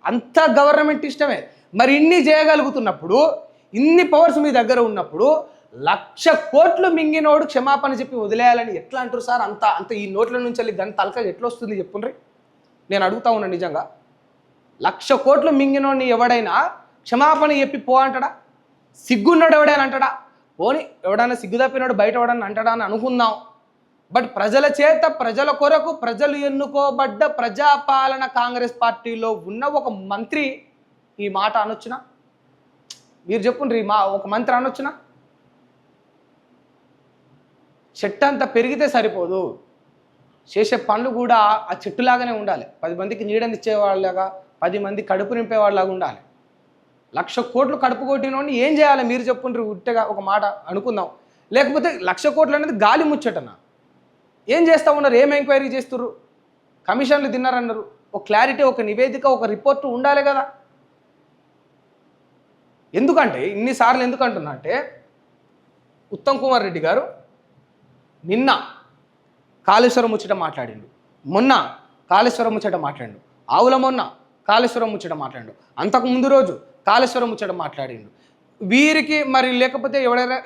అంత గవర్నమెంట్ ఇష్టమే. మరి ఇన్ని చేయగలుగుతున్నప్పుడు, ఇన్ని పవర్స్ మీ దగ్గర ఉన్నప్పుడు 1,00,000 కోట్లు మింగినోడు క్షమాపణ చెప్పి వదిలేయాలని ఎట్లా అంటారు సార్? అంత అంత ఈ నోట్ల నుంచి వెళ్ళి దాని తలక ఎట్లా వస్తుంది చెప్పుండ్రి? నేను అడుగుతా ఉన్నా నిజంగా. 1,00,000 కోట్లు మింగినోడిని ఎవడైనా క్షమాపణ చెప్పి పో అంటాడా? సిగ్గున్నాడు ఎవడైనా అంటాడా? పోని ఎవడైనా సిగ్గు తప్పినాడు బయట ఎవడన్నా అంటాడా అని అనుకుందాం. బట్ ప్రజల చేత, ప్రజల కొరకు, ప్రజలు ఎన్నుకోబడ్డ ప్రజాపాలన కాంగ్రెస్ పార్టీలో ఉన్న ఒక మంత్రి ఈ మాట అనొచ్చునా? మీరు చెప్పుండ్రి, ఒక మంత్రి అనొచ్చునా? చెట్టు అంతా పెరిగితే సరిపోదు, చేసే పనులు కూడా ఆ చెట్టులాగానే ఉండాలి. 10 మందికి నీడనిచ్చేవాళ్ళగా, 10 మంది కడుపు నింపేవాళ్ళలాగా ఉండాలి. 1,00,000 కోట్లు కడుపు కొట్టినోడిని ఏం చేయాలి మీరు చెప్పుండ్రి? ఉట్టగా ఒక మాట అనుకుందాం. లేకపోతే 1,00,000 కోట్లు అనేది గాలి ముచ్చటనా? ఏం చేస్తూ ఉన్నారు? ఏం ఎంక్వైరీ చేస్తున్నారు? కమిషన్లు తిన్నారన్నారు. ఒక క్లారిటీ, ఒక నివేదిక, ఒక రిపోర్టు ఉండాలి కదా. ఎందుకంటే ఇన్నిసార్లు ఎందుకంటున్నా అంటే, ఉత్తమ్ కుమార్ రెడ్డి గారు నిన్న కాళేశ్వరం ముచ్చట మాట్లాడిండు, మొన్న కాళేశ్వరం ముచ్చట మాట్లాడిండు, ఆవుల మొన్న కాళేశ్వరం ముచ్చట మాట్లాడిండు, అంతకు ముందు రోజు కాళేశ్వరం ముచ్చట మాట్లాడిండు. వీరికి మరి లేకపోతే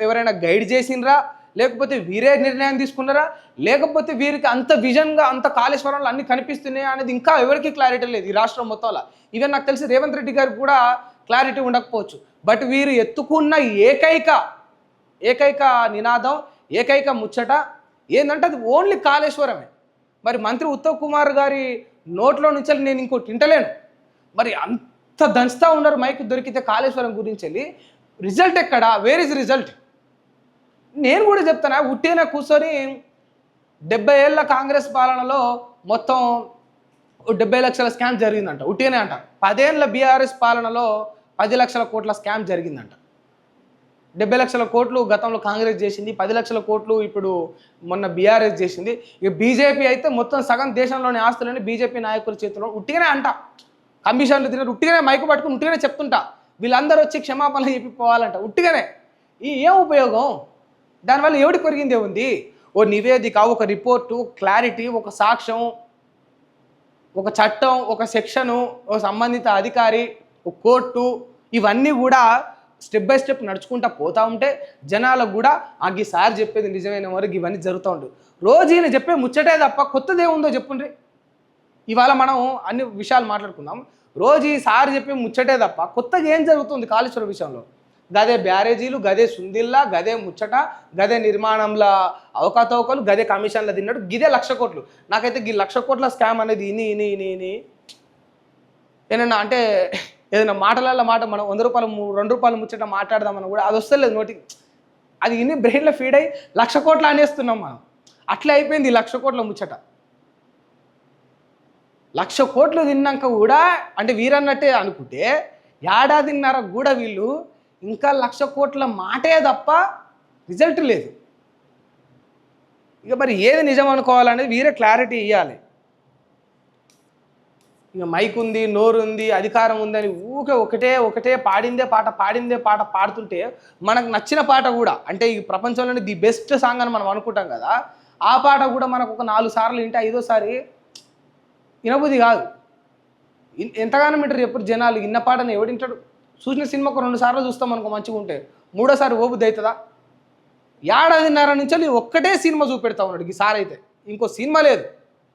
ఎవరైనా గైడ్ చేసిండ్రా, లేకపోతే వీరే నిర్ణయం తీసుకున్నారా, లేకపోతే వీరికి అంత విజన్గా అంత కాళేశ్వరంలో అన్ని కనిపిస్తున్నాయా అనేది ఇంకా ఎవరికి క్లారిటీ లేదు ఈ రాష్ట్రం మొత్తంలో. ఈవెన్ నాకు తెలిసి రేవంత్ రెడ్డి గారికి కూడా క్లారిటీ ఉండకపోవచ్చు. బట్ వీరు ఎత్తుకున్న ఏకైక నినాదం, ఏకైక ముచ్చట ఏంటంటే అది ఓన్లీ కాళేశ్వరమే. మరి మంత్రి ఉత్తమ్ కుమార్ గారి నోట్లో నుంచి నేను ఇంకోటి తింటలేను. మరి అంత దంచుతా ఉన్నారు మైక్ దొరికితే కాళేశ్వరం గురించి వెళ్ళి. రిజల్ట్ ఎక్కడ? Where is result? నేను కూడా చెప్తాను, ఉట్టిగానే కూర్చొని 70 ఏళ్ళ కాంగ్రెస్ పాలనలో మొత్తం 70 లక్షల స్కామ్ జరిగిందంట. ఉట్టిగానే అంట. 10 ఏళ్ళ బీఆర్ఎస్ పాలనలో 10 లక్షల కోట్ల స్కామ్ జరిగిందంట. 70 లక్షల కోట్లు గతంలో కాంగ్రెస్ చేసింది, 10 లక్షల కోట్లు ఇప్పుడు మొన్న బీఆర్ఎస్ చేసింది. ఇక బీజేపీ అయితే మొత్తం సగం దేశంలోని ఆస్తులని బీజేపీ నాయకుల చేతిలో. ఉట్టిగానే అంట. కమిషన్లు తిన్నారు, ఉట్టిగానే మైకు పట్టుకుని ఉట్టిగానే చెప్తుంటా. వీళ్ళందరూ వచ్చి క్షమాపణలు చెప్పిపోవాలంట ఉట్టిగానే. ఏం ఉపయోగం? దానివల్ల ఎవడి పెరిగిందే ఉంది? ఓ నివేదిక, ఒక రిపోర్టు, క్లారిటీ, ఒక సాక్ష్యం, ఒక చట్టం, ఒక సెక్షను, ఒక సంబంధిత అధికారి, ఒక కోర్టు, ఇవన్నీ కూడా స్టెప్ బై స్టెప్ నడుచుకుంటా పోతూ ఉంటే జనాలకు కూడా ఈ సార్ చెప్పేది నిజమైన వరకు ఇవన్నీ జరుగుతూ ఉంటుంది. రోజు ఈయన చెప్పే ముచ్చటే తప్ప కొత్తది ఏముందో చెప్పుండ్రి. ఇవాళ మనం అన్ని విషయాలు మాట్లాడుకుందాం. రోజు ఈ సార్ చెప్పే ముచ్చటే తప్ప కొత్తగా ఏం జరుగుతుంది కాళేశ్వరం విషయంలో? గదే బ్యారేజీలు, గదే సుందిల్లా, గదే ముచ్చట, గదే నిర్మాణంలో అవకతవకలు, గదే కమిషన్లు తిన్నాడు, గిదే 1,00,000 కోట్లు. నాకైతే ఈ 1,00,000 కోట్ల స్కామ్ అనేది ఇని ఏమన్నా అంటే ఏదైనా మాటలలో మాట మనం 100 రూపాయలు 2 రూపాయలు ముచ్చట మాట్లాడదామని కూడా అది వస్తలేదు నోటికి. అది ఇన్ని బ్రెయిన్లో ఫీడ్ అయ్యి 1,00,000 కోట్లు అనేస్తున్నాం మనం. అట్లా అయిపోయింది ఈ 1,00,000 కోట్ల ముచ్చట. 1,00,000 కోట్లు తిన్నాక కూడా అంటే వీరన్నట్టే అనుకుంటే ఏడాదిన్నర కూడా వీళ్ళు ఇంకా 1,00,000 కోట్ల మాటే తప్ప రిజల్ట్ లేదు. ఇక మరి ఏది నిజం అనుకోవాలనేది వీరే క్లారిటీ ఇవ్వాలి. ఇక మైక్ ఉంది, నోరు ఉంది, అధికారం ఉందని ఒకటే పాడిందే పాట పాడుతుంటే మనకు నచ్చిన పాట కూడా అంటే ఈ ప్రపంచంలోనే ది బెస్ట్ సాంగ్ అని మనం అనుకుంటాం కదా, ఆ పాట కూడా మనకు ఒక 4 సార్లు వింటే 5ఓసారి వినబుద్ధి కాదు. ఎంతగానో వింటారు ఎప్పుడు జనాలు? ఇన్న పాటను ఎవడింటాడు? చూసిన సినిమాకు 2 సార్లు చూస్తాం అనుకో మంచిగా ఉంటే, 3ఓసారి ఓబుద్ధి అవుతుందా? ఏడాదిన్నర నుంచి ఒక్కటే సినిమా చూపెడతా ఉన్నాడు ఈ సార్ అయితే, ఇంకో సినిమా లేదు.